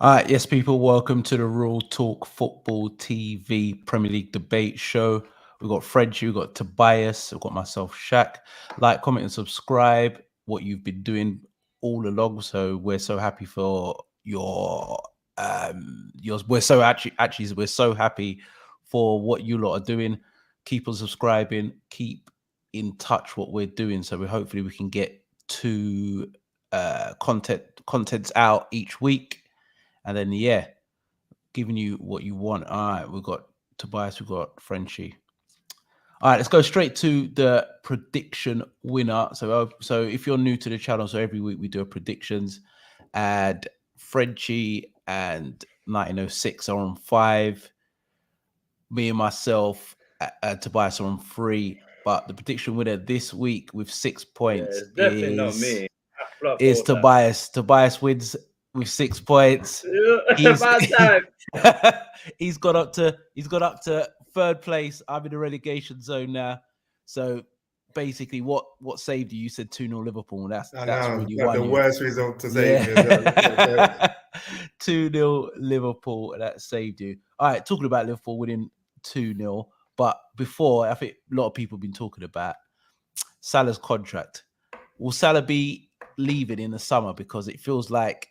All right, yes, people, welcome to the Raw Talk Football TV Premier League debate show. We've got Frenchie, we've got Tobias, we've got myself, Shaq. Like, comment, and subscribe. What you've been doing all along. So we're so happy for your yours. We're so we're so happy for what you lot are doing. Keep on subscribing. Keep in touch what we're doing. So hopefully we can get two contents out each week. And then, yeah, giving you what you want. All right, we've got Tobias, we've got Frenchie. All right, let's go straight to the prediction winner. So if you're new to the channel, so every week we do a predictions, and Frenchie and 1906 are on 5. Me and myself, Tobias, are on 3. But the prediction winner this week with 6 points it's definitely not me. is Tobias. Tobias wins with 6 points. He's got up to third place. I'm in the relegation zone now. So basically, what saved you? You said 2-0 Liverpool. That's really won the you. worst result to save you. 2-0 Liverpool. That saved you. All right, talking about Liverpool winning 2-0. But before, I think a lot of people have been talking about Salah's contract. Will Salah be leaving in the summer? Because it feels like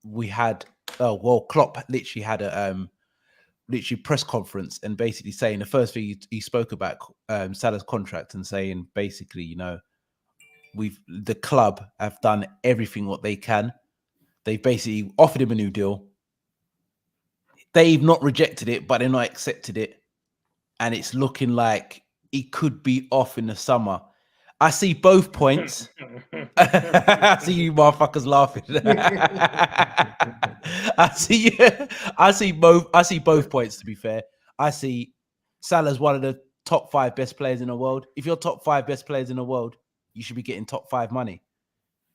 we had Klopp literally had a press conference and basically saying the first thing he spoke about Salah's contract and saying basically, the club have done everything what they can. They've basically offered him a new deal. They've not rejected it, but they're not accepted it. And it's looking like he could be off in the summer. I see both points. I see you motherfuckers laughing. I see both points, to be fair. I see Salah's one of the top 5 best players in the world. If you're top 5 best players in the world, you should be getting top 5 money.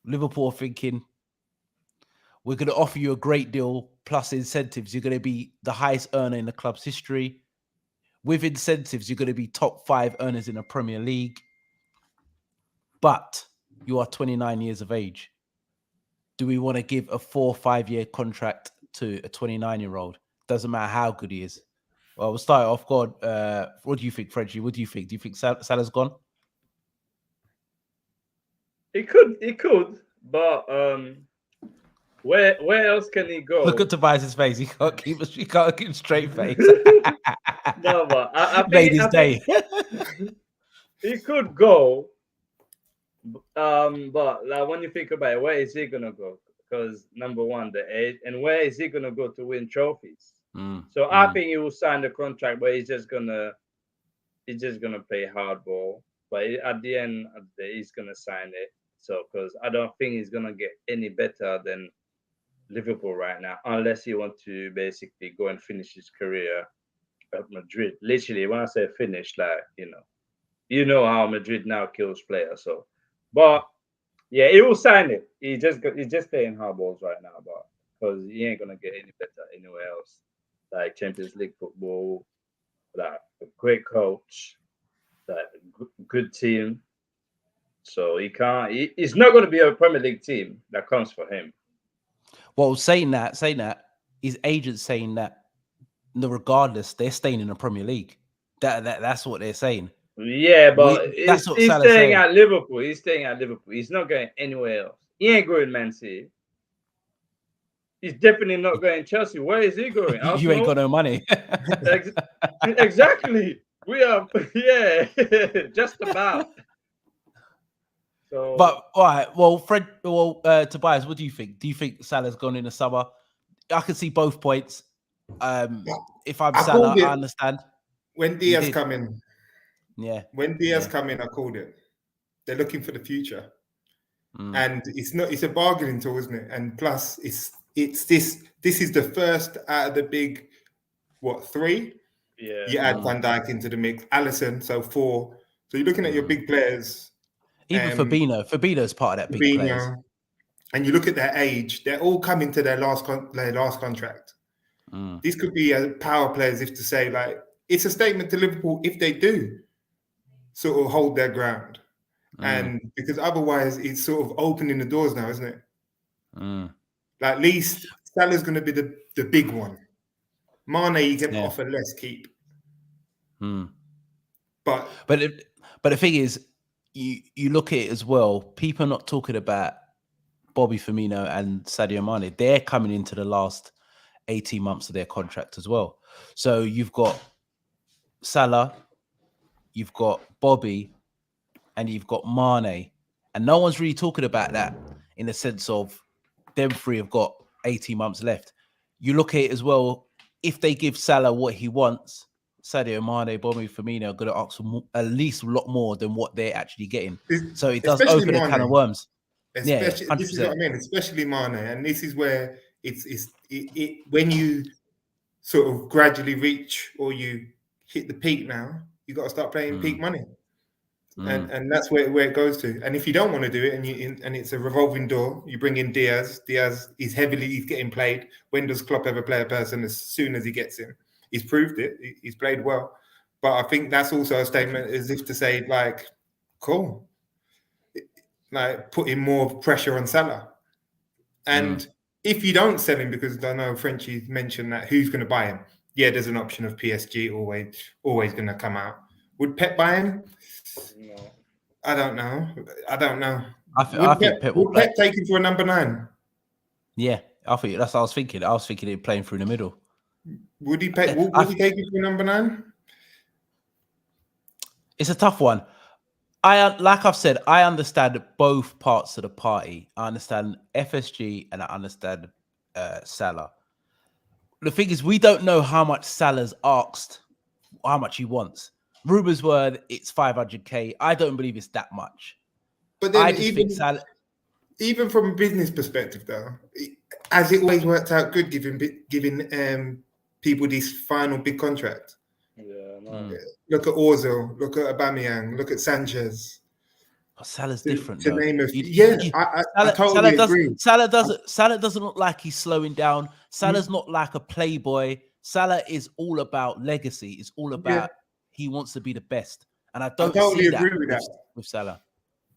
Liverpool are thinking, we're going to offer you a great deal plus incentives. You're going to be the highest earner in the club's history. With incentives, you're going to be top 5 earners in the Premier League. But you are 29 years of age. Do we want to give a 4 or 5 year contract to a 29-year-old? Doesn't matter how good he is. Well, we'll start off. God, what do you think, Frenchie? What do you think? Do you think Salah's gone? He could, but where else can he go? Look at Tobias' face. He can't keep a straight face. No, but I made his day. He could go, but like when you think about it, where is he gonna go? Because number one, the age, and where is he gonna go to win trophies? So I think he will sign the contract, but he's just gonna play hardball. But at the end of the day, he's gonna sign it. So because I don't think he's gonna get any better than Liverpool right now, unless he wants to basically go and finish his career at Madrid. Literally, when I say finish, like you know how Madrid now kills players. So, but yeah, he will sign it. He's just playing hardballs right now, but because he ain't gonna get any better anywhere else. Like Champions League football, like a great coach, like a good team. So he can't. It's not going to be a Premier League team that comes for him. Well, saying that, his agent's saying that, regardless, they're staying in the Premier League. That's what they're saying. Yeah, but he's staying at Liverpool. He's staying at Liverpool. He's not going anywhere else. He ain't going Man City. He's definitely not going Chelsea. Where is he going? You ain't got no money. Exactly. We are, yeah, just about. So, but all right, well, Tobias, what do you think? Do you think Salah's gone in the summer? I can see both points. If I'm Salah, I understand. When Diaz come in, when Diaz come in, I called it. They're looking for the future, and it's a bargaining tool, isn't it? And plus, this is the first out of the big 3. Yeah, you add Van Dijk into the mix, Alisson, so 4. So you're looking at your big players. Even Fabinho's part of that big players. And you look at their age; they're all coming to their last contract. These could be power players, if to say, like, it's a statement to Liverpool if they do sort of hold their ground, and because otherwise it's sort of opening the doors now, isn't it? Like, at least Salah's going to be the big one. Mane, you can offer less keep. But the thing is, you look at it as well. People are not talking about Bobby Firmino and Sadio Mane. They're coming into the last 18 months of their contract as well. So you've got Salah, you've got Bobby, and you've got Mane. And no one's really talking about that in the sense of them three have got 18 months left. You look at it as well, if they give Salah what he wants, Sadio Mane, Bobby Firmino are going to ask for at least a lot more than what they're actually getting. So it does open a can of worms. This is what I mean, especially Mane. And this is where it when you sort of gradually reach or you hit the peak now, you got to start playing peak money. And that's where it goes to. And if you don't want to do it, and it's a revolving door, you bring in Diaz. Diaz is he's getting played. When does Klopp ever play a person as soon as he gets him? He's proved it. He's played well. But I think that's also a statement as if to say, like, cool. Like, putting more pressure on Salah. And if you don't sell him, because I know Frenchie mentioned that, who's going to buy him? Yeah, there's an option of PSG always going to come out. Would Pep buy him? No. I don't know. I think Pep would Pep take him for a number 9? Yeah, I think that's what I was thinking. I was thinking he'd playing through the middle. Would he take him for number 9? It's a tough one. Like I've said, I understand both parts of the party. I understand FSG and I understand Salah. The thing is, we don't know how much Salah's asked, how much he wants. Rumors were it's 500k. I don't believe it's that much. But then even from a business perspective, though, has it always worked out good giving people this final big contract? Yeah, no. Look at Ozil, look at Aubameyang, look at Sanchez. But Salah's different. To name a few. I totally agree. Salah doesn't look like he's slowing down. Salah's not like a playboy. Salah is all about legacy. It's all about he wants to be the best. And I don't totally see agree with Salah.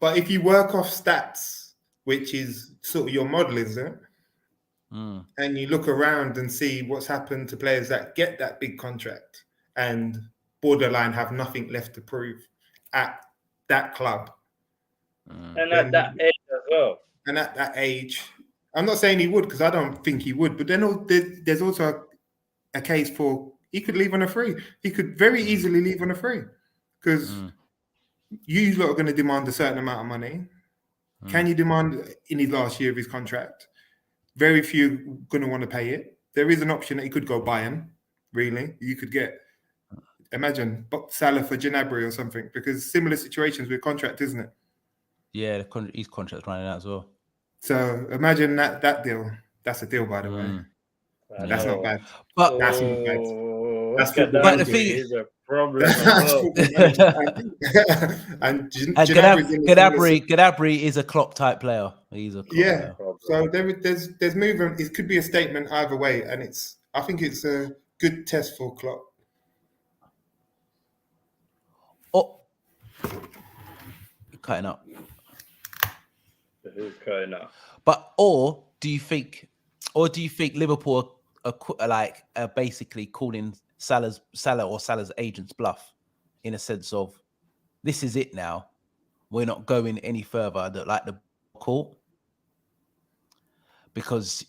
But if you work off stats, which is sort of your model, isn't it? And you look around and see what's happened to players that get that big contract and borderline have nothing left to prove at that club. And at that age as well. And at that age, I'm not saying he would, because I don't think he would, but then there's also a case for he could leave on a free. He could very easily leave on a free, because you lot are going to demand a certain amount of money. Can you demand in his last year of his contract? Very few going to want to pay it. There is an option that he could go buy him. Really, you could get, imagine Salah for Gnabry or something, because similar situations with contract, isn't it? Yeah, his contract's running out as well. So imagine that deal. That's a deal, by the way. That's not bad. But that's not bad. But the thing is a problem. And Gnabry is a Klopp type player. He's a Klopp player. So there's movement. It could be a statement either way, and I think it's a good test for Klopp. Oh, cutting up. Who's cutting up? But or do you think Liverpool are basically calling Salah or Salah's agents bluff, in a sense of this is it now, we're not going any further, like the court, because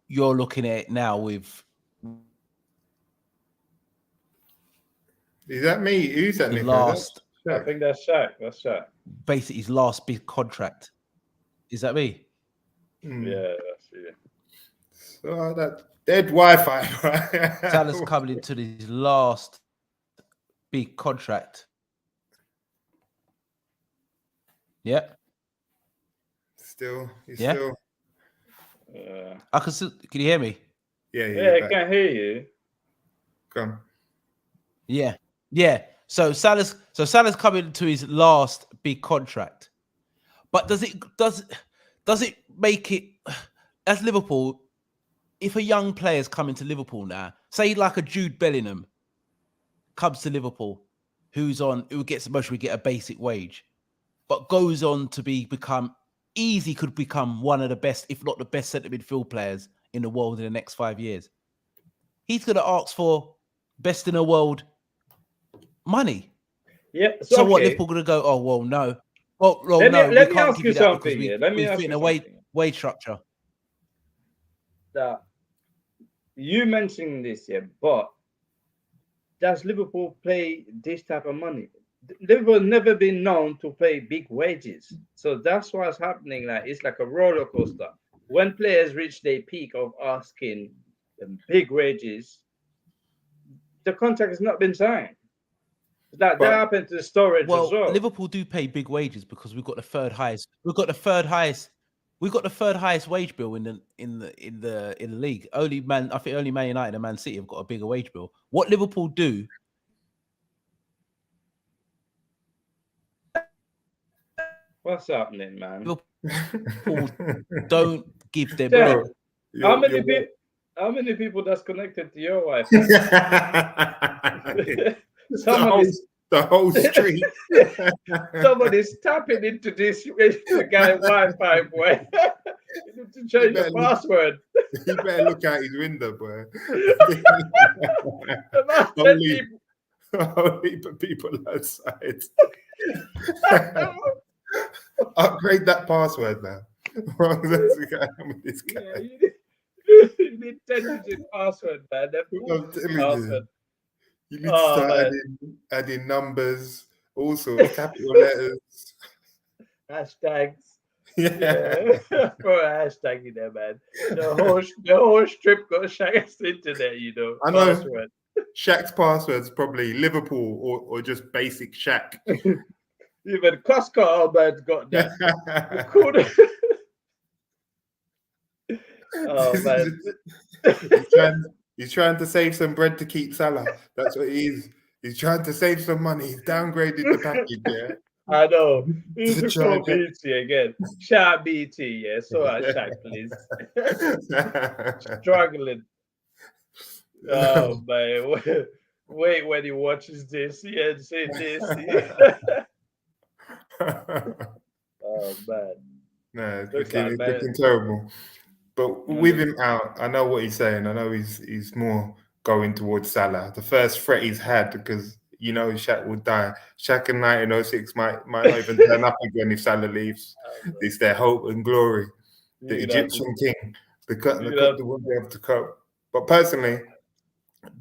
you're looking at it now with. Is that me? Who's that? Last, I think that's Shaq. Basically, his last big contract. Is that me? Yeah, that's you. So that dead Wi-Fi. Right? Salah's coming into his last big contract. Yeah. Still. Yeah. I can still. Can you hear me? Yeah, I can hear you. Come. Yeah. So Salah's coming into his last big contract. But does it make it, as Liverpool, if a young player's coming to Liverpool now, say like a Jude Bellingham comes to Liverpool, who gets emotionally get a basic wage, but goes on to could become one of the best, if not the best centre midfield players in the world in the next 5 years. He's going to ask for best in the world money. Yeah. So what, Liverpool going to go, oh, well, no. Oh, well, Let we me can't ask give you you that because something. Let me we ask fit in you a something. wage structure. That you mentioned this, yeah, but does Liverpool pay this type of money? Liverpool never been known to pay big wages, so that's what's happening. Like it's like a roller coaster. When players reach their peak of asking big wages, the contract has not been signed. That happened to storage as well. Liverpool do pay big wages because we've got the third highest. We've got the third highest wage bill in the league. I think only Man United and Man City have got a bigger wage bill. What Liverpool do? What's happening, man? Liverpool don't give their bread. How many people that's connected to your Wi-Fi? The whole street. Somebody's tapping into this guy Wi-Fi, boy. You need to change the password. You better look out his window, boy. Only people outside. Upgrade that password now. This guy. Yeah, you need 10-digit password, man. You need to start adding numbers, also capital letters. Hashtags. Yeah. Throw a hashtag in there, man. The whole strip got Shaq's internet, you know. I know. Password. Shaq's password's probably Liverpool or just basic Shaq. Even Costco Albert got that. Oh man. He's trying to save some bread to keep Salah. That's what he is. He's trying to save some money. He's downgraded the package, yeah. I know. He's to call BT again. Shout BT, yeah. So Shaq, please. Struggling. Oh man. Wait when he watches this. Yeah, say this. Oh man. No, it's looking terrible. But with him out, I know what he's saying. I know he's more going towards Salah. The first threat he's had, because you know Shaq will die. Shaq in 1906 might not even turn up again if Salah leaves. It's their hope and glory. The Egyptian king. The won't be able to cope. But personally,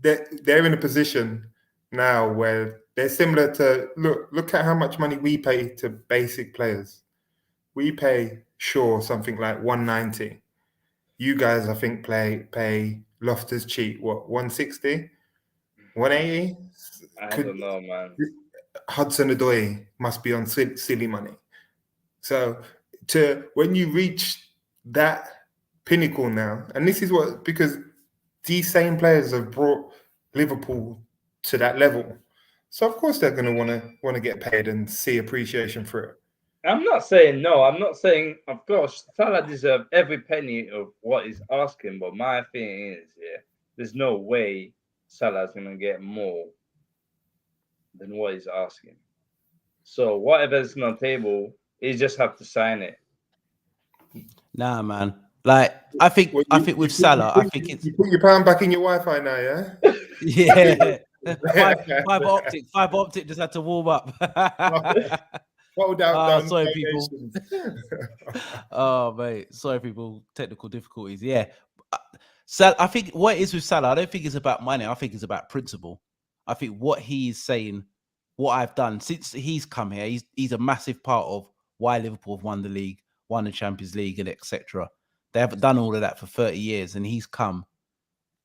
they're in a position now where they're similar to look at how much money we pay to basic players. We pay Shaw something like 190. You guys, I think, pay Loftus Cheek, what, 160? 180? I don't know, man. Hudson-Odoi must be on silly money. So when you reach that pinnacle now, and this is because these same players have brought Liverpool to that level. So of course they're going to want to get paid and see appreciation for it. I'm not saying no. I'm not saying, of course, Salah deserves every penny of what he's asking. But my thing is, there's no way Salah's going to get more than what he's asking. So whatever's on the table, he just have to sign it. Nah, man. Like I think with Salah, I think it's you put your pound back in your Wi-Fi now, yeah. Yeah. Fiber optic just had to warm up. Sorry, people. Oh, mate. Sorry, people. Technical difficulties. Yeah. I think what it is with Salah, I don't think it's about money. I think it's about principle. I think what he's saying, what I've done since he's come here, he's a massive part of why Liverpool have won the league, won the Champions League, and etc. They haven't done all of that for 30 years, and he's come.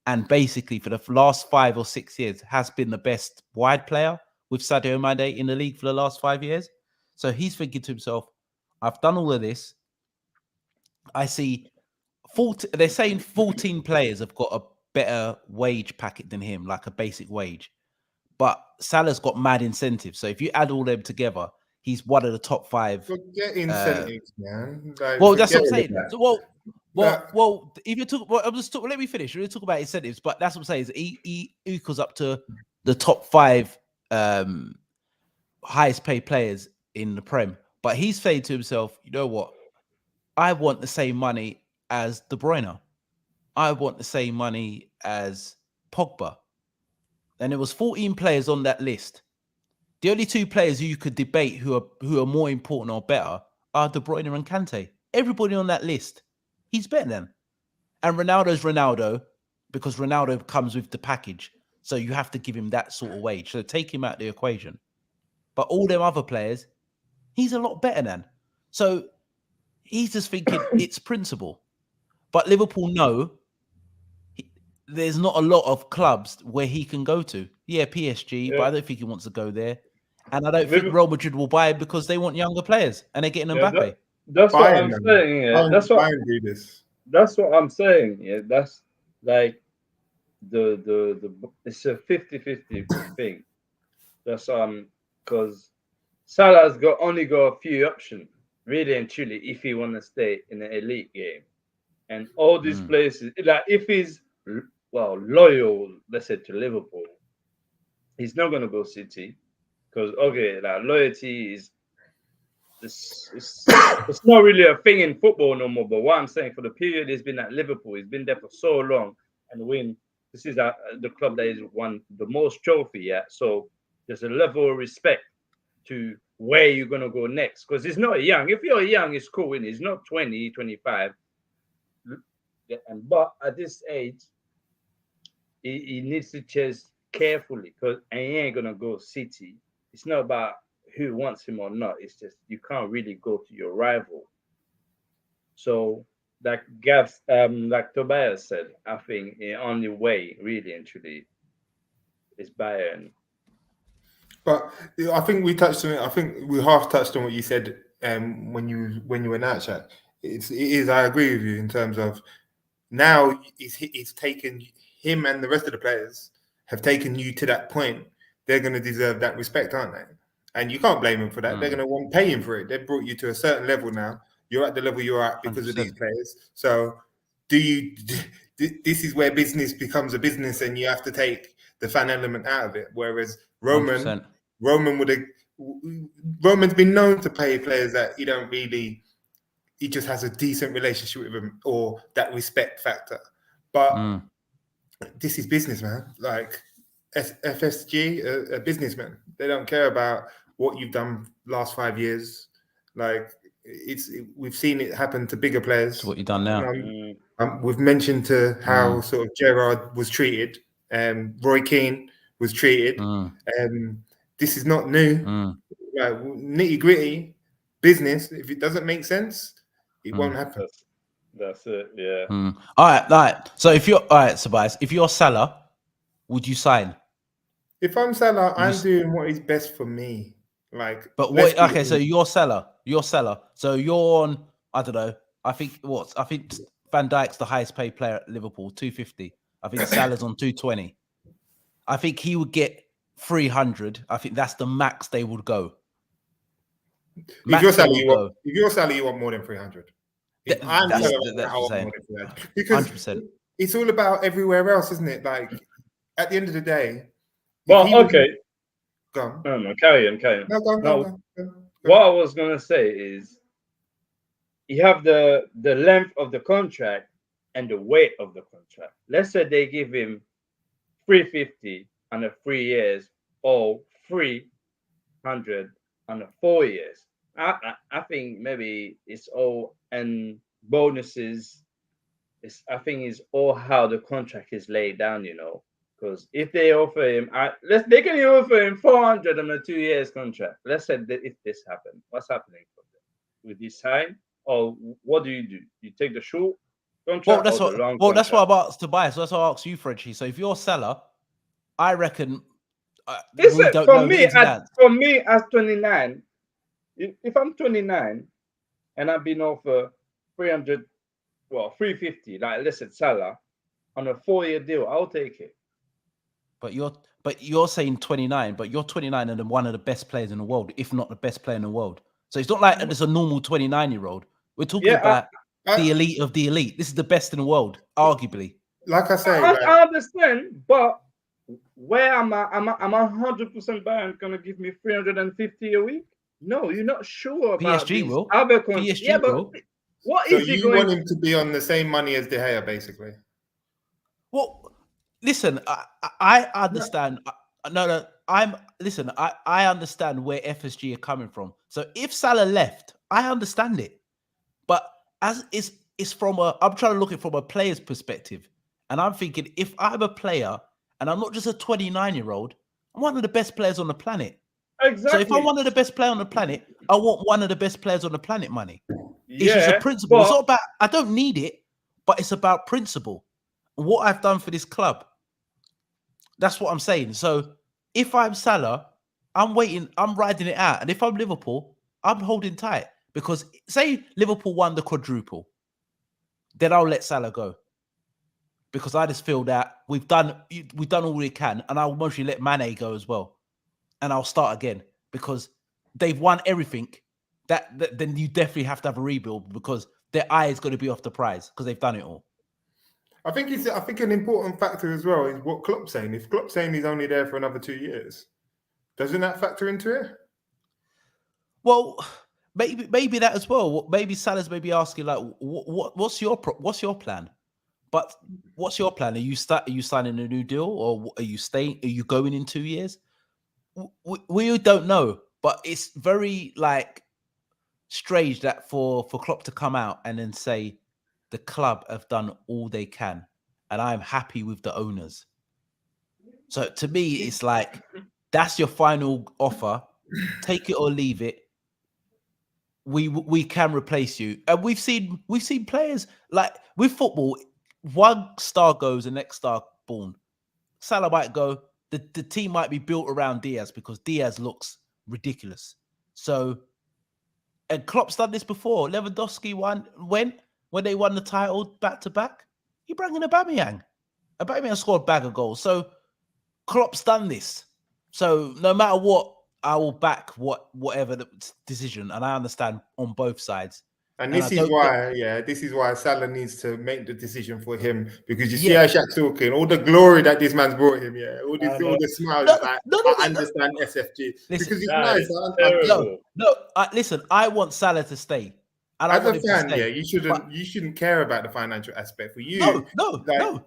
And basically, for the last 5 or 6 years, has been the best wide player with Sadio Mane in the league for the last 5 years. So he's thinking to himself, I've done all of this. I see they're saying 14 players have got a better wage packet than him, like a basic wage. But Salah's got mad incentives. So if you add all them together, he's one of the top 5. Forget incentives, man. That's what I'm saying. So, well, if you talk, let me finish. We'll talk about incentives, but that's what I'm saying. Is he equals up to the top 5 highest paid players in the Prem. But he's saying to himself, you know what? I want the same money as De Bruyne. I want the same money as Pogba. And there was 14 players on that list. The only 2 players who you could debate who are more important or better are De Bruyne and Kante. Everybody on that list, he's better than. And Ronaldo's Ronaldo because Ronaldo comes with the package. So you have to give him that sort of wage. So take him out of the equation. But all them other players, he's a lot better than. So he's just thinking it's principle. But Liverpool know there's not a lot of clubs where he can go to. Yeah, PSG, but I don't think he wants to go there. And I don't think Real Madrid will buy him because they want younger players and they're getting Mbappe. That's what I'm saying. Yeah. That's what I'm saying. Yeah, that's like it's a 50-50 thing. That's because Salah's only got a few options, really and truly, if he want to stay in an elite game. And all these places, like if he's loyal, let's say to Liverpool, he's not gonna go City because like loyalty is it's not really a thing in football no more. But what I'm saying, for the period he's been at Liverpool, he's been there for so long, and this is the club that has won the most trophy. Yeah, so there's a level of respect to where you're gonna go next, because he's not young. If you're young, it's cool. And he's not 20, 25. But at this age, he needs to choose carefully, because he ain't gonna go City. It's not about who wants him or not. It's just you can't really go to your rival. So like Tobias said, I think the only way really and truly is Bayern. But I think we touched on it. I think we half touched on what you said when you went out, Shaq. It is. I agree with you in terms of now it's taken him, and the rest of the players have taken you to that point. They're going to deserve that respect, aren't they? And you can't blame them for that. They're going to want to pay him for it. They've brought you to a certain level now. You're at the level you're at because 100%. Of these players. So this is where business becomes a business, and you have to take the fan element out of it. Whereas Roman's been known to pay players that he just has a decent relationship with them, or that respect factor. But this is business, man. Like FSG, a businessman. They don't care about what you've done last 5 years. Like we've seen it happen to bigger players. It's what you've done now. We've mentioned to how sort of Gerrard was treated. Roy Keane was treated. This is not new. Like, nitty gritty business. If it doesn't make sense, it won't happen. That's it. Yeah. All right. So if you're Tobias, if you're Salah, would you sign? If I'm Salah, I'm doing what is best for me. Like, but what? Okay, so you're Salah. So you're on. I don't know. I think Van Dijk's the highest paid player at Liverpool, 250. I think Salah's on 220. I think he would get 300. I think that's the max they would go. If you're Salah, you want more than 300. I'm Salah, because 100%. It's all about everywhere else, isn't it? Like at the end of the day. Well, okay. Go on. No, carry on. No, go on. What I was gonna say is, you have the length of the contract and the weight of the contract. Let's say they give him 350 under 3 years, or 300 under 4 years. I think maybe it's all and bonuses. I think it's all how the contract is laid down, Because if they offer him, they can offer him 400 on a 2 years contract. Let's say that if this happened, what's happening for them? With this sign, or what do? You take the short contract or the long contract? That's what I'm asked to buy. So that's what I asked you, Frenchie. So if you're a seller, I reckon. For me, as 29, if I'm 29 and I've been offered 350, like let's say Salah, on a 4-year deal, I'll take it. But you're saying 29, but you're 29 and one of the best players in the world, if not the best player in the world. So it's not like there's a normal 29-year-old. We're talking about the elite of the elite. This is the best in the world, arguably. Like I say, I understand, but where am I? Am I 100% Bayern gonna give me 350 a week? No, you're not sure about PSG will. PSG will. What so is he you going? Want him to be on the same money as De Gea, basically? Well, listen, I understand. No, I understand where FSG are coming from. So if Salah left, I understand it. But as it's from I'm trying to look at it from a player's perspective. And I'm thinking, if I'm a player and I'm not just a 29-year-old, I'm one of the best players on the planet. Exactly. So if I'm one of the best players on the planet, I want one of the best players on the planet money. It's just a principle. It's not about, I don't need it, but it's about principle. What I've done for this club. That's what I'm saying. So if I'm Salah, I'm waiting, I'm riding it out. And if I'm Liverpool, I'm holding tight. Because say Liverpool won the quadruple, then I'll let Salah go. Because I just feel that we've done all we can, and I'll mostly let Mane go as well. And I'll start again. Because they've won everything. That then you definitely have to have a rebuild, because their eye is going to be off the prize because they've done it all. I think an important factor as well is what Klopp's saying. If Klopp's saying he's only there for another 2 years, doesn't that factor into it? Well, maybe that as well. Maybe Salah's maybe asking like, what's your plan? But what's your plan? Are you signing a new deal, or are you staying? Are you going in 2 years? We don't know, but it's very like strange that for Klopp to come out and then say the club have done all they can, and I'm happy with the owners. So to me, it's like that's your final offer. Take it or leave it. We can replace you, and we've seen players like with football. One star goes, the next star born. Salah might go. The team might be built around Diaz because Diaz looks ridiculous. So, and Klopp's done this before. Lewandowski won when they won the title back to back. He brought in Aubameyang. Aubameyang scored a bag of goals. So Klopp's done this. So no matter what, I will back whatever the decision, and I understand on both sides. And this is why Salah needs to make the decision for him, because you see how Shaq's talking, all the glory that this man's brought him, all the smiles. I understand SFG because it's nice. Listen, I want Salah to stay. As a fan, you shouldn't care about the financial aspect. For you, no.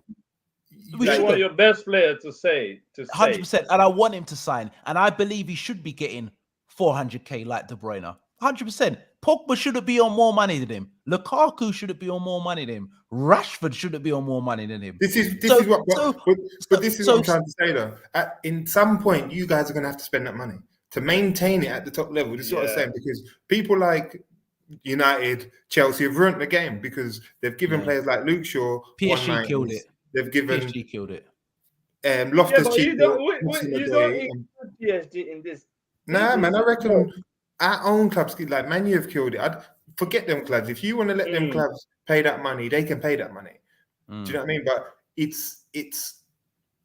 You want your best player to say 100%, and I want him to sign, and I believe he should be getting 400k like De Bruyne. 100%. Pogba shouldn't be on more money than him. Lukaku shouldn't be on more money than him. Rashford shouldn't be on more money than him. This is what I'm trying to say though. In some point, you guys are going to have to spend that money to maintain it at the top level. This is what I'm saying, because people like United, Chelsea have ruined the game because they've given players like Luke Shaw. PSG killed it. They've given PSG killed it. Loftus-Cheek. You don't include PSG in this. Nah, man, I reckon our own clubs, like Man U, have killed it. I'd forget them clubs. If you want to let them clubs pay that money, they can pay that money. Do you know what I mean? But it's.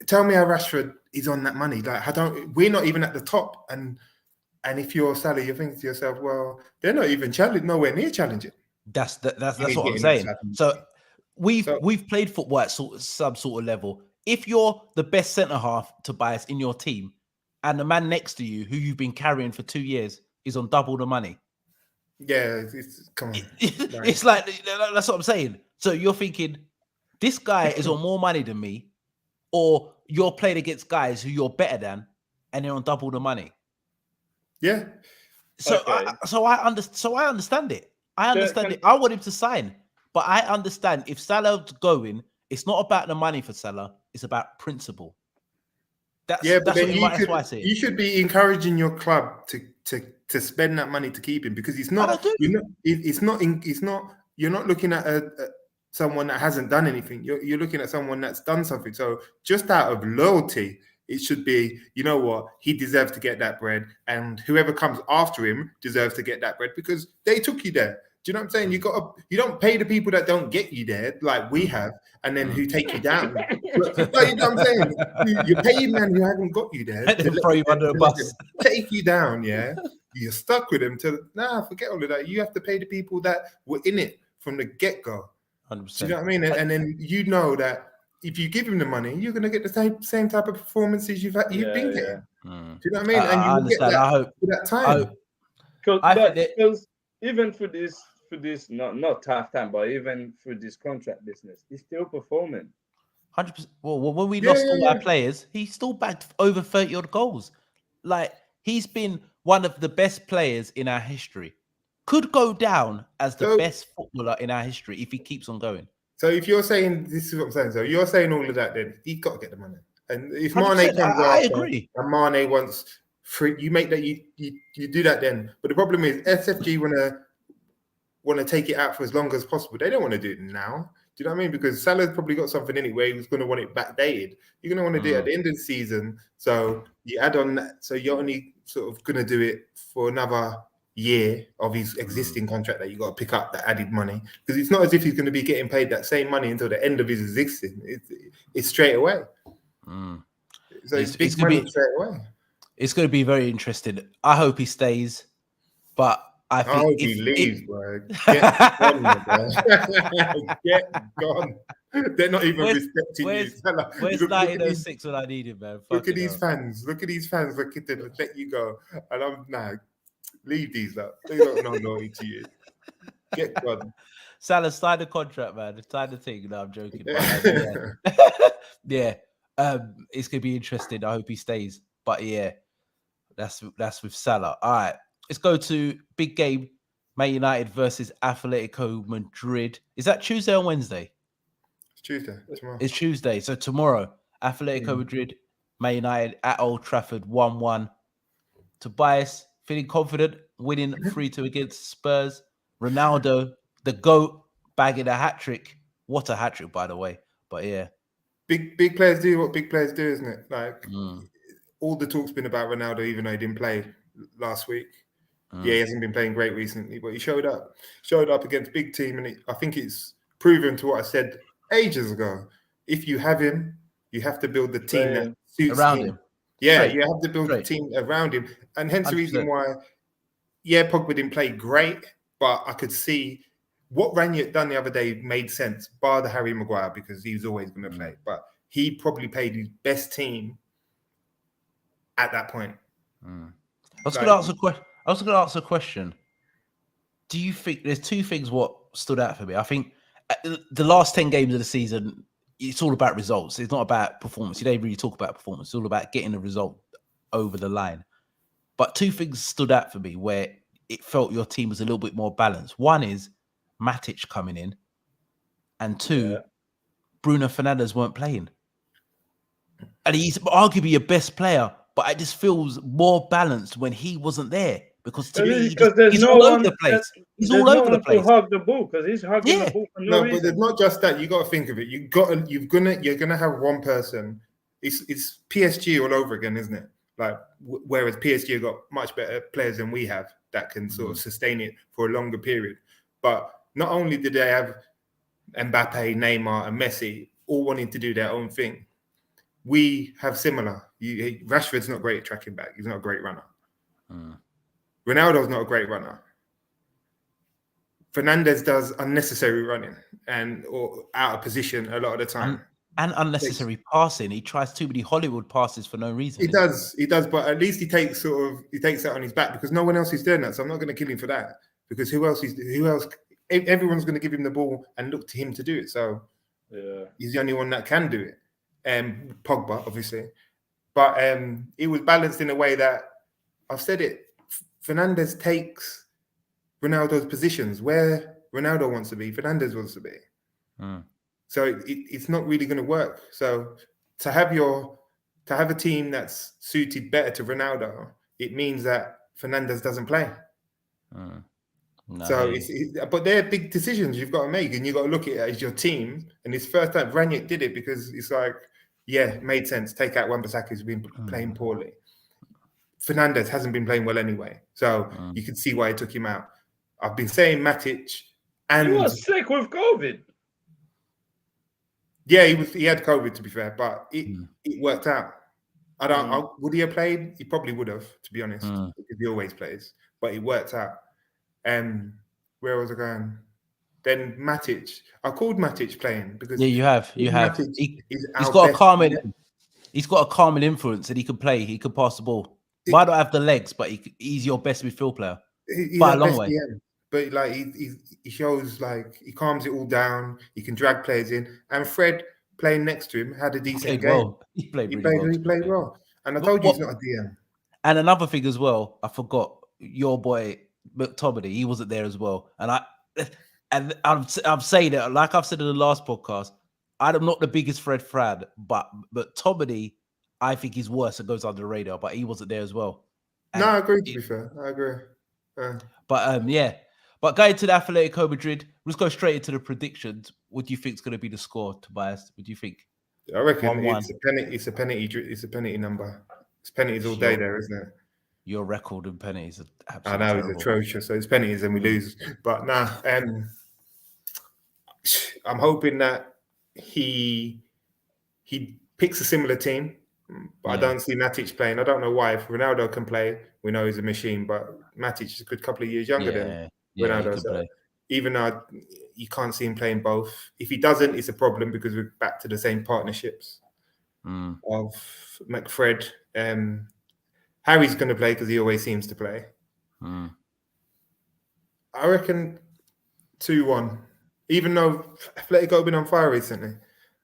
Tell me how Rashford is on that money. Like we're not even at the top. And if you're Salah, you're thinking to yourself, well, they're not even nowhere near challenging. That's what I'm saying. So we've played football at some sort of level. If you're the best centre half, Tobias, in your team, and the man next to you, who you've been carrying for 2 years, is on double the money. Yeah, come on. It's like, that's what I'm saying. So you're thinking, this guy is on more money than me, or you're playing against guys who you're better than, and they're on double the money. Yeah. So I understand it. I understand it. I want him to sign, but I understand if Salah's going, it's not about the money for Salah. It's about principle. That's why I say it. You should be encouraging your club to spend that money to keep him, because it's not. You're not looking at someone that hasn't done anything. You're looking at someone that's done something. So just out of loyalty, it should be, you know what, he deserves to get that bread, and whoever comes after him deserves to get that bread because they took you there. Do you know what I'm saying? You don't pay the people that don't get you there like we have, and then who take you down. You know what I'm saying? You pay men who haven't got you there. And throw you under a bus. Take you down, yeah? You're stuck with them forget all of that. You have to pay the people that were in it from the get-go. 100%. Do you know what I mean? And then you know that if you give him the money, you're going to get the same type of performances you've been getting. Do you know what I mean? And you understand. Get that, I hope that time. Because even for this not tough time, but even for this contract business, he's still performing. 100%. Well, when we lost all our players, he still bagged over 30 odd goals. Like, he's been one of the best players in our history. Could go down as the best footballer in our history if he keeps on going. So if you're saying, this is what I'm saying, so you're saying all of that, then he's got to get the money. And if Mane comes I agree. And Mane wants free, you make that, you do that then. But the problem is SFG want to take it out for as long as possible. They don't want to do it now. Do you know what I mean? Because Salah's probably got something anyway. He's going to want it backdated. You're going to want to do it at the end of the season. So you add on that. So you're only sort of going to do it for another year of his existing contract that you got to pick up that added money. Because it's not as if he's going to be getting paid that same money until the end of his existing. It's straight away. So it's big money straight away. It's going to be very interesting. I hope he stays, but I hope he leaves, bro. Get gone, bro. Get gone. They're not even respecting you. Where's 1906 when I need him, man? Look at these fans. Look at these fans looking to let you go. And I'm leave these up. They don't know naughty to you. Get gone. Salah, sign the contract, man. Sign the thing. No, I'm joking. Yeah. It's gonna be interesting. I hope he stays. But yeah, that's with Salah. All right, let's go to big game. Man United versus Atletico Madrid. Is that Tuesday or Wednesday? It's Tuesday. Tomorrow. It's Tuesday. So tomorrow, Atletico Madrid, Man United at Old Trafford, 1-1. Tobias feeling confident, winning 3-2 against Spurs. Ronaldo, the GOAT, bagging a hat trick. What a hat trick, by the way. But yeah. Big players do what big players do, isn't it? Like all the talk's been about Ronaldo, even though he didn't play last week. Yeah, he hasn't been playing great recently, but he showed up against big team, and I think it's proven to what I said ages ago. If you have him, you have to build the team that suits around him. Yeah, you have to build the team around him, and hence the reason why. Yeah, Pogba didn't play great, but I could see what Ranieri done the other day made sense, bar the Harry Maguire, because he was always going to play. But he probably played his best team at that point. I was going to ask a question. Do you think there's two things what stood out for me? I think the last 10 games of the season, it's all about results. It's not about performance. You don't really talk about performance. It's all about getting the result over the line. But two things stood out for me where it felt your team was a little bit more balanced. One is Matic coming in, and two, Bruno Fernandes weren't playing. And he's arguably your best player, but it just feels more balanced when he wasn't there. Because to me, he's all over the place. He's all over the place. To hug the ball, because he's hugging the ball for no reason. But there's not just that. You got to think of it. You're gonna have one person. It's PSG all over again, isn't it? Like whereas PSG have got much better players than we have that can sort of sustain it for a longer period. But not only did they have Mbappe, Neymar, and Messi all wanting to do their own thing, we have similar. Rashford's not great at tracking back. He's not a great runner. Ronaldo's not a great runner. Fernandes does unnecessary running or out of position a lot of the time. And unnecessary passing. He tries too many Hollywood passes for no reason. He does, but at least he takes that on his back, because no one else is doing that. So I'm not going to kill him for that, because who else? Everyone's going to give him the ball and look to him to do it. So he's the only one that can do it. Pogba, obviously, but it was balanced in a way that I've said it. Fernandes takes Ronaldo's positions where Ronaldo wants to be. Fernandes wants to be. So it's not really going to work. So to have a team that's suited better to Ronaldo, it means that Fernandes doesn't play. No. So but they're big decisions you've got to make, and you've got to look at it as your team. And it's first time Ranieri did it, because it's like, it made sense. Take out Wan-Bissaka, who's been playing poorly. Fernandes hasn't been playing well anyway, so you can see why he took him out. I've been saying Matic, and he was sick with COVID. Yeah, he had COVID, to be fair, but it worked out. Would he have played? He probably would have, to be honest, because he always plays. But it worked out. Where was I going? Then Matic. I called Matic playing because you have. He's got a calming. He's got a calming influence, and he can play. He can pass the ball. Might not have the legs, but he's your best midfield player by a long way. But like he shows, like he calms it all down. He can drag players in, and Fred playing next to him had a decent game. Well. He played really well. He played well. And I told you he's not a DM. And another thing as well, I forgot your boy McTominay. He wasn't there as well. And I'm saying it like I've said in the last podcast. I'm not the biggest Fred fan, but McTominay, I think he's worse and goes under the radar. But he wasn't there as well. And I agree. To be fair, I agree. But yeah. But going to the Atletico Madrid, let's go straight into the predictions. What do you think is going to be the score, Tobias? What do you think? I reckon it's a penalty number. It's penalties all day there, isn't it? Your record in penalties are absolutely terrible. It's atrocious. So it's penalties and we lose. But I'm hoping that he picks a similar team. But I don't see Matic playing. I don't know why. If Ronaldo can play, we know he's a machine. But Matic is a good couple of years younger than Ronaldo. So even though you can't see him playing both, if he doesn't, it's a problem because we're back to the same partnerships of McFred. Harry's going to play because he always seems to play. I reckon 2-1. Even though Atletico have been on fire recently,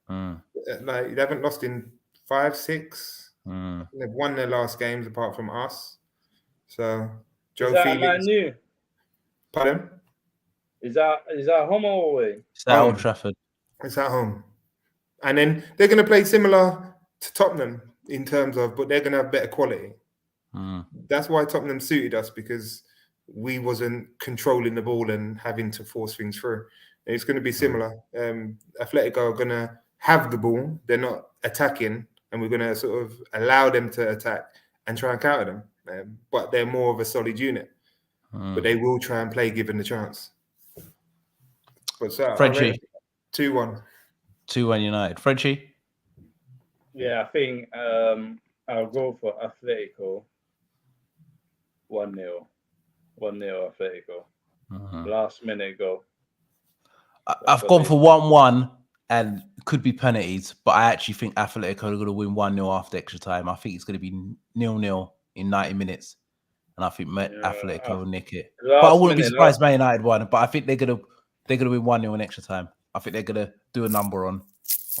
like they haven't lost in 5, 6. They've won their last games apart from us. So Joe Felix. Pardon? Is that home or away? It's at Old Trafford. It's at home. And then they're going to play similar to Tottenham in terms of, but they're going to have better quality. That's why Tottenham suited us, because we wasn't controlling the ball and having to force things through. And it's going to be similar. Atletico are going to have the ball. They're not attacking, and we're going to sort of allow them to attack and try and counter them. But they're more of a solid unit. But they will try and play given the chance. But so, Frenchie. 2-1. 2-1 United. Frenchie? Yeah, I think I'll go for Atletico. 1-0. 1-0 Atletico. Last minute goal. I've gone for 1-1 and could be penalties, but I actually think Atletico are going to win 1-0 after extra time. I think it's going to be 0-0 in 90 minutes. And I think Atletico will nick it. But I wouldn't be surprised Man United won. But I think they're gonna win 1-0 in extra time. I think they're gonna do a number on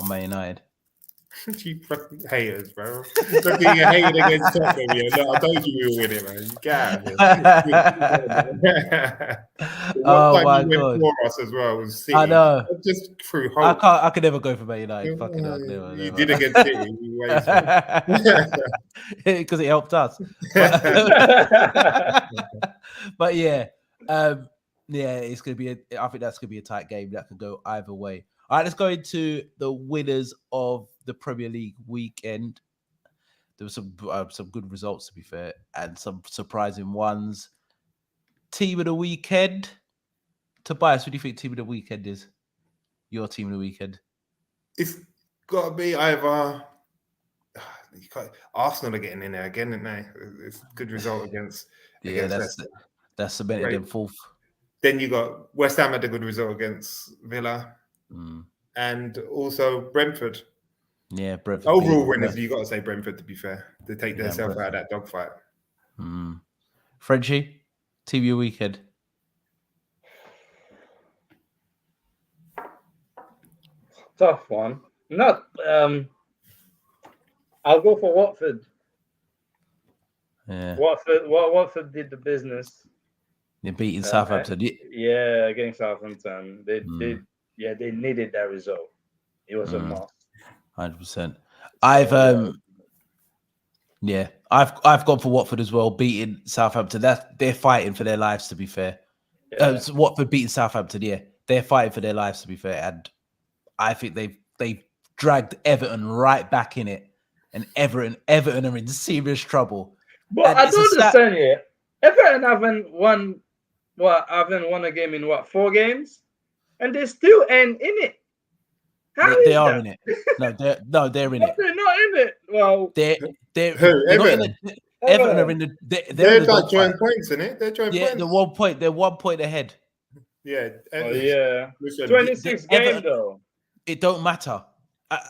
Man United. You fucking haters, bro. Look at you hating against Tottenham. No, I told you we were winning, man. Oh my God! For us as well was City. I know. Just through hope. I could never go for Man United. Fucking never. You did against City. Because it helped us. But yeah, it's gonna be. I think that's gonna be a tight game. That could go either way. All right, let's go into the winners of the Premier League weekend. There were some good results, to be fair, and some surprising ones. Team of the weekend. Tobias, what do you think team of the weekend is? Your team of the weekend? It's got to be either... Arsenal are getting in there again, aren't they? It's a good result against that's cemented in fourth. Then you got West Ham had a good result against Villa. And also Brentford. Yeah, Brentford. Overall winners, you got to say Brentford, to be fair. They take themselves out of that dogfight. Frenchie, team of your weekend. Tough one. Not. I'll go for Watford. Yeah. Watford did the business. They're beating Southampton. Yeah, against Southampton. They needed that result. It was a must. 100%. I've gone for Watford as well, beating Southampton. They're fighting for their lives, to be fair. So Watford beating Southampton, they're fighting for their lives, to be fair. And I think they've dragged Everton right back in it, and Everton are in serious trouble. But I don't understand it. Everton haven't won a game in 4 games, and they still ain't in it. They are in it. No, they're in it. They're not in it. Well, they're not in it. Everton are in the. They're like joint points, isn't it? They're joint points. They're 1 point ahead. Yeah. Listen, 26 games though. It don't matter.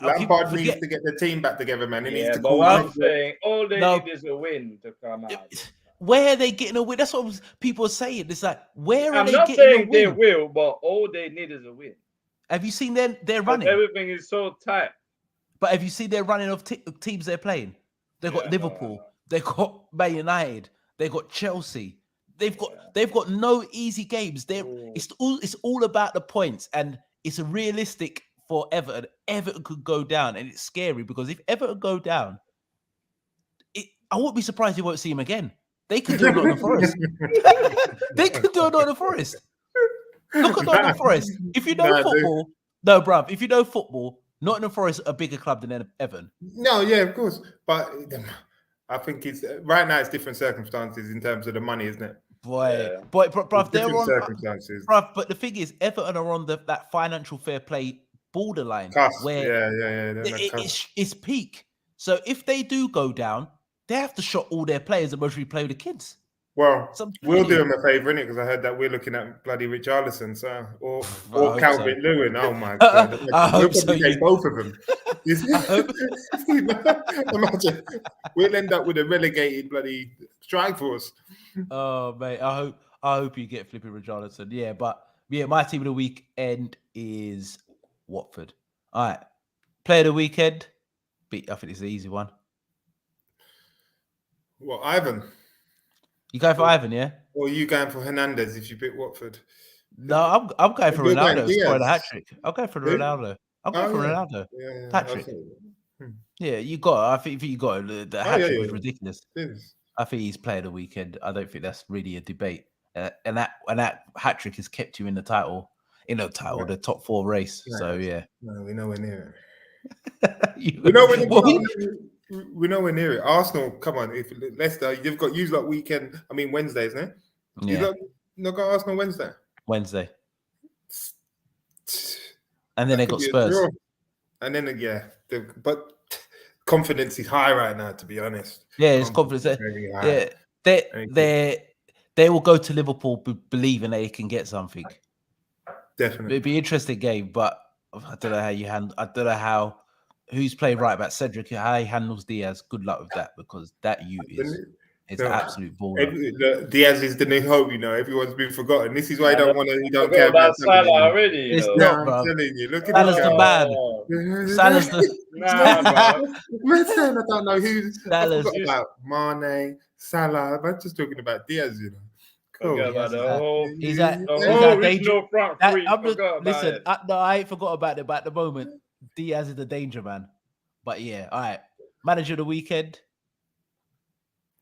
Lampard needs to get the team back together, man. He needs to. But what I'm saying, all they need is a win to come out. Where are they getting a win? That's what people are saying. It's like, where are they getting a win? I'm not saying they will, but all they need is a win. Have you seen their running? Everything is so tight. But have you seen their running of teams they're playing? They've got Liverpool. They've got Man United. They've got Chelsea. They've got no easy games. It's all about the points, and it's realistic for Everton. Everton could go down, and it's scary because if Everton go down, I won't be surprised you won't see him again. They could do a Nottingham Forest. They could do a Nottingham Forest. Look at Nottingham Forest. If you know football, no, bruv. If you know football, Nottingham Forest are a bigger club than Everton. No, yeah, of course, but I think it's right now. It's different circumstances in terms of the money, isn't it? Bruv, they're on circumstances. Bruv, but the thing is, Everton are on that financial fair play borderline where it's peak. So if they do go down, they have to shut all their players and mostly play with the kids. Well, we'll do them a favour, innit? Because I heard that we're looking at bloody Richarlison, so or Calvin Lewin. Oh my god! We'll probably take both of them. Imagine we'll end up with a relegated bloody strike force. Oh mate, I hope you get flipping Richarlison. Yeah, but my team of the weekend is Watford. All right, player of the weekend. I think it's the easy one. Well, Ivan. You going for Ivan, yeah? Or are you going for Hernandez if you pick Watford? No, I'm going for Ronaldo scoring a hat-trick. I'm going for Ronaldo. I'm going for Ronaldo. Yeah, Patrick. Yeah, you got. I think you got the hat-trick was ridiculous. I think he's player of the weekend. I don't think that's really a debate. And that hat-trick has kept you in the title, the top 4 race. Yeah. So yeah. No, we're nowhere near it. We're nowhere near it. Arsenal, come on. If Leicester, you've got weekend. I mean Wednesday, isn't it? Yeah. You not got Arsenal Wednesday. And then they got Spurs. And then but confidence is high right now, to be honest. Yeah, it's confidence. They will go to Liverpool believing they can get something. Definitely, it'd be an interesting game, but I don't know how you handle. I don't know how. Who's playing right back? Cedric, how he handles Diaz. Good luck with that because that it's absolute ball. Diaz is the new hope, Everyone's been forgotten. This is why he don't care about Salah already. It's not, bro. I'm telling you. Look at Salah's the man. Salah's the. I don't know who. I forgot about Mane, Salah. I'm just talking about Diaz, Cool. He's that danger. Listen, I ain't forgot about it. But at the moment, Diaz is the danger man. But yeah, all right. Manager of the weekend.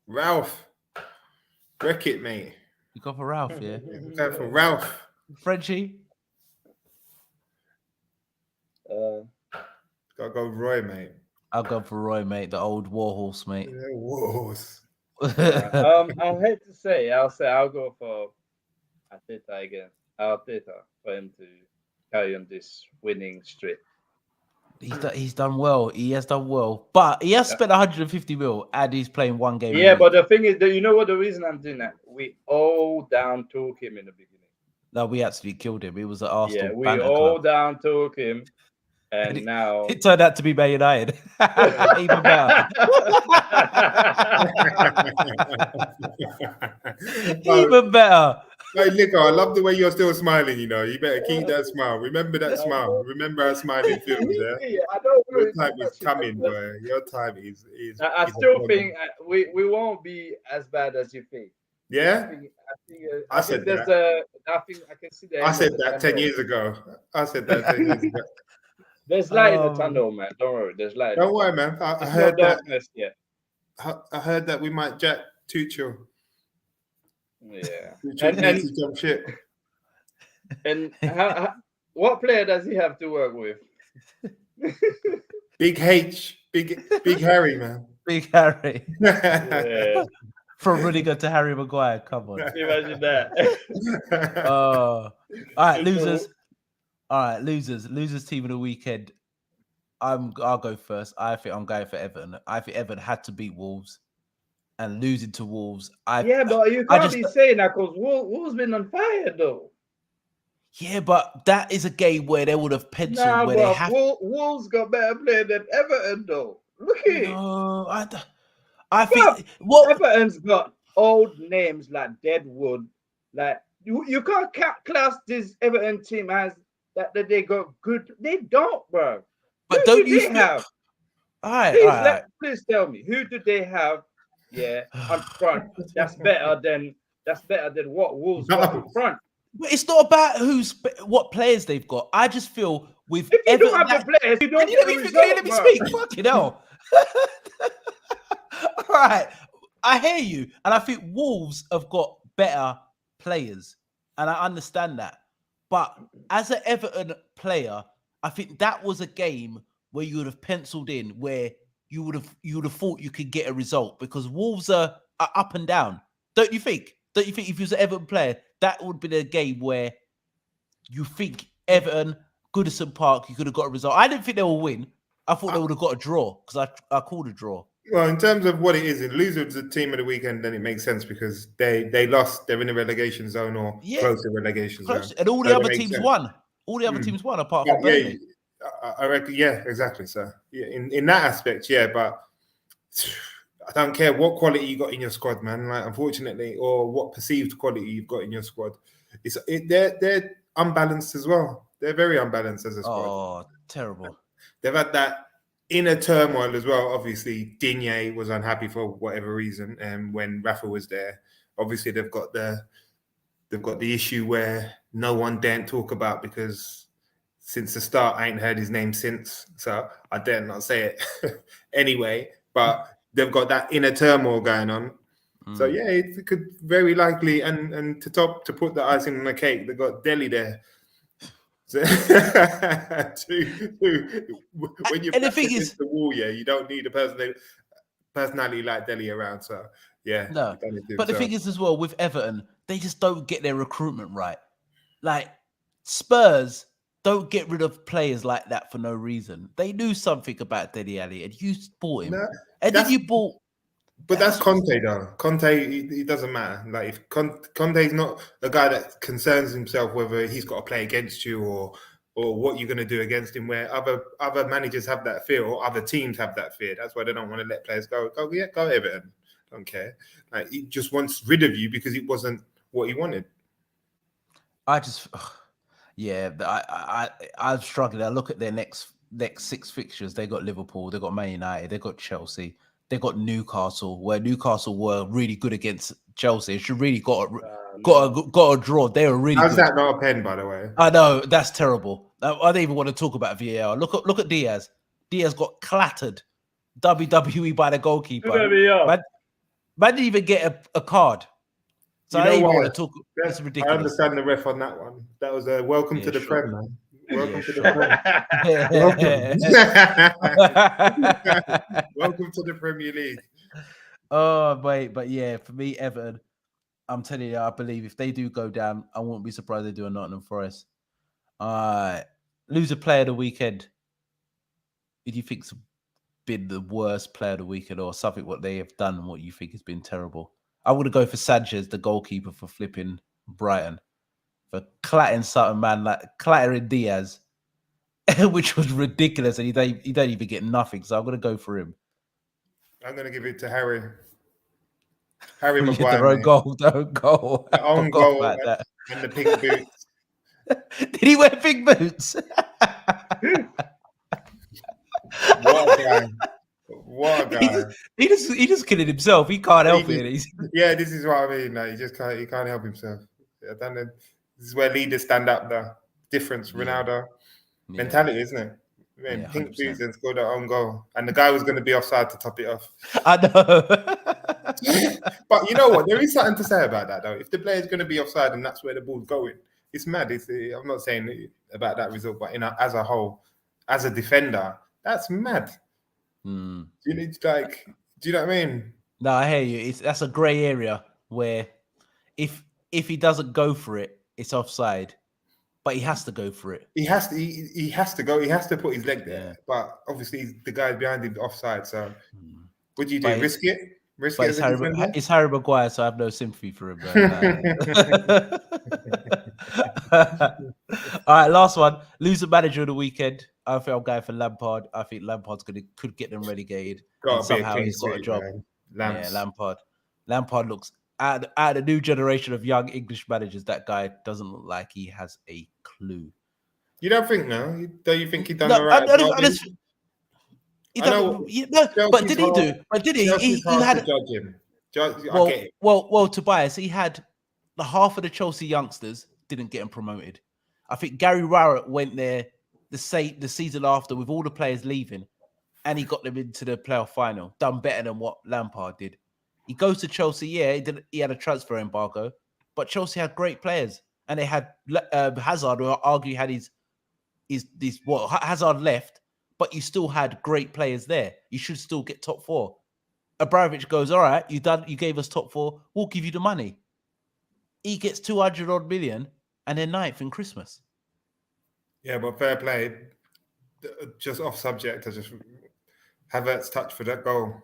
Ralph. Wreck it, mate. You go for Ralph, yeah? Go for Ralph. Frenchie. Gotta go Roy, mate. I'll go for Roy, mate. The old warhorse, mate. Yeah, warhorse. I hate to say, I'll go for Arteta again. Arteta for him to carry on this winning streak. He's done well. He has done well, but he has spent 150 mil and he's playing one game. Yeah, but the thing is, you know what the reason I'm doing that? We all down took him in the beginning. No, we actually killed him. It was at Arsenal. Yeah, we all down took him, and now it turned out to be Man United. Even better. Even better. Hey, Nico, I love the way you're still smiling. You better keep that smile. Remember that smile. Remember how smiling feels. Yeah, I don't. Your time is coming, boy. Your time is. I still think we won't be as bad as you think. Yeah, I said that. I think I can see that. I said that 10 years ago. I said that 10 years ago. There's light in the tunnel, man. Don't worry. There's light. Don't worry, man. I heard that. I heard that we might jack Tuchel. Yeah. And jump ship. And what player does he have to work with? Big H, big Harry, man. Big Harry. Yeah. From Rudiger to Harry Maguire. Come on. Imagine that. All right, losers. All right, losers team of the weekend. I'll go first. I think I'm going for Everton. I think Everton had to beat Wolves, and losing to Wolves. But you can't be saying that because Wolves been on fire though. Yeah, but that is a game where they would have penciled. Wolves got better player than Everton though. Look at it. No, I think Everton's got old names like Deadwood. Like you can't class this Everton team as that they got good. They don't, bro. But don't you have? All right. Please tell me, who do they have? Yeah, up front. That's better than what Wolves got in front. But it's not about what players they've got. I just feel with if you don't have the players, you don't get the result. Let me speak. Fucking hell. All right, I hear you, and I think Wolves have got better players, and I understand that. But as an Everton player, I think that was a game where you would have penciled in, where you would have thought you could get a result, because Wolves are up and down. Don't you think? Don't you think if you was an Everton player, that would be the game where you think Everton, Goodison Park, you could have got a result? I didn't think they would win. I thought they would have got a draw, because I called a draw. Well, in terms of what it is, if losers the team of the weekend, then it makes sense, because they lost. They're in a relegation zone or close to relegation zone, and all the other teams won. All the other teams won, apart from Burnley. I reckon, exactly. So, in that aspect, but I don't care what quality you got in your squad, man. Like, unfortunately, or what perceived quality you've got in your squad, they're unbalanced as well. They're very unbalanced as a squad. Oh, terrible. They've had that inner turmoil as well. Obviously, Digne was unhappy for whatever reason, and when Rafa was there, obviously they've got the issue where no one daren't talk about, because since the start, I ain't heard his name since, so I dare not say it anyway. But they've got that inner turmoil going on. So it could very likely, and to put the icing on the cake, they've got Delhi there. So, when you're and the thing is, the wall, you don't need a personality like Delhi around. So no. But the thing is as well, with Everton, they just don't get their recruitment right. Like Spurs don't get rid of players like that for no reason. They knew something about Dele Alli, and you bought him, and then you bought. But that's Conte, though. Conte, it doesn't matter. Like, if Conte's not a guy that concerns himself whether he's got to play against you or what you're going to do against him, where other managers have that fear, or other teams have that fear. That's why they don't want to let players go. Go Everton. Don't care. Like, he just wants rid of you because it wasn't what he wanted. I'm struggling. I look at their next 6 fixtures. They got Liverpool, they got Man United, they got Chelsea. They got Newcastle, where Newcastle were really good against Chelsea. It should really got a draw. They were really How's good. that not a pen, by the way? I know, that's terrible. I don't even want to talk about VAR. Look at Diaz. Diaz got clattered WWE by the goalkeeper. Man didn't even get a card. So I don't even want to talk. That's ridiculous. I understand the ref on that one. That was a welcome to the Prem, man. Welcome to the Welcome to the Premier League. Oh, wait, but for me, Everton, I'm telling you, I believe if they do go down, I won't be surprised they do a Nottingham Forest. Loser player of the weekend. Who do you think's been the worst player of the weekend, or something what they have done and what you think has been terrible? I would go for Sanchez, the goalkeeper for flipping Brighton. For clattering something, man, like clattering Diaz, which was ridiculous, and he don't even get nothing. So I'm going to go for him. I'm going to give it to Harry Maguire. Their own goal. The own goal and the pink boots. Did he wear pink boots? What a guy. What a guy. He just killing himself. He can't help it. Yeah, this is what I mean. Like, he can't help himself. I don't know. This is where leaders stand up. The difference, Ronaldo mentality, isn't it? Man, pink boots and scored their own goal, and the guy was going to be offside to top it off. I know. But you know what? There is something to say about that, though. If the player's going to be offside and that's where the ball's going, it's mad. I'm not saying about that result, but as a whole, as a defender, that's mad. Do you know what I mean? No, I hear you. That's a grey area where if he doesn't go for it, it's offside. But he has to go for it. He has to go. He has to put his leg there. Yeah. But obviously, the guy behind him offside. So, what do you do? Risk it? It's Harry Maguire, so I have no sympathy for him. All right, last one. Loser manager of the weekend. I think I'm going for Lampard. I think Lampard's could get them relegated. And somehow he's got a job. Lampard. Lampard looks out of the new generation of young English managers. That guy doesn't look like he has a clue. You don't think, no? Don't you think he done all right? He I done, know. yeah, no, but did he do? But did he? Chelsea's He hard to had. judge him. I Well, get it. well, Tobias, he had the half of the Chelsea youngsters didn't get him promoted. I think Gary Rowett went there the season after with all the players leaving, and he got them into the playoff final. Done better than what Lampard did. He goes to Chelsea. Yeah, he had a transfer embargo, but Chelsea had great players, and they had Hazard, who argue had his Hazard left, but you still had great players there. You should still get top four. Abramovich goes, all right, you gave us top four, we'll give you the money. He gets 200 odd million and then ninth in Christmas. Yeah, but fair play. Just off subject, I just Havertz touch for that goal.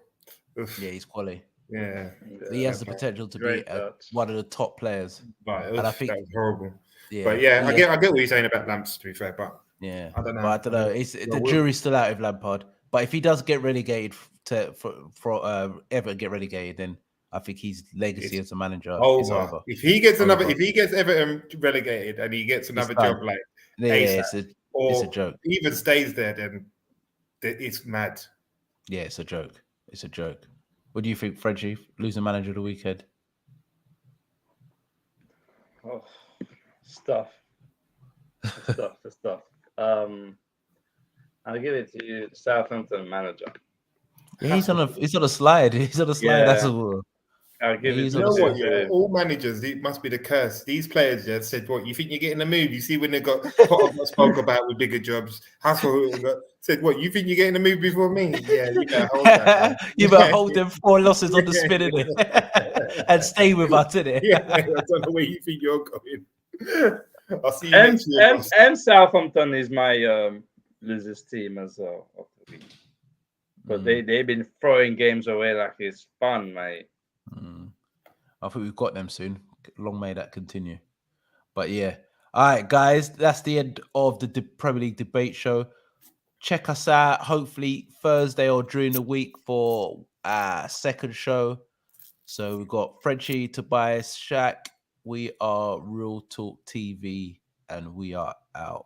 Oof. Yeah, he's quality. Yeah, he has the potential to be one of the top players. But and I think that was horrible. Yeah, but yeah, I get what you're saying about Lamps, to be fair. But yeah, I don't know. But I don't know. The jury's still out with Lampard. But if he does get relegated for ever get relegated, then I think his legacy as a manager is over. If he gets Everton relegated and he gets another job like ASAP, it's a joke. Even stays there, then it's mad. Yeah, it's a joke. It's a joke. What do you think, Fredgie? Losing manager of the weekend? Oh, stuff. I'll give it to you, Southampton manager. Yeah, he's on a slide. He's on a slide. Yeah. That's all. I'll give it. You know what? Yeah, all managers, it must be the curse. These players just said, "What you think you're getting a move?" You see when they got spoke about with bigger jobs. Hassel said, "What you think you're getting a move before me?" Yeah, you better hold that. You better hold them 4 losses on the spin in it, and stay with us in it. Yeah, I don't know where you think you're going. I'll see you next year. And Southampton is my losers team as well of the week. But they've been throwing games away like it's fun, mate. I think we've got them soon. Long may that continue. But yeah. All right, guys. That's the end of the Premier League debate show. Check us out, hopefully Thursday or during the week for our second show. So we've got Fredgie, Tobias, Shaq. We are Real Talk TV, and we are out.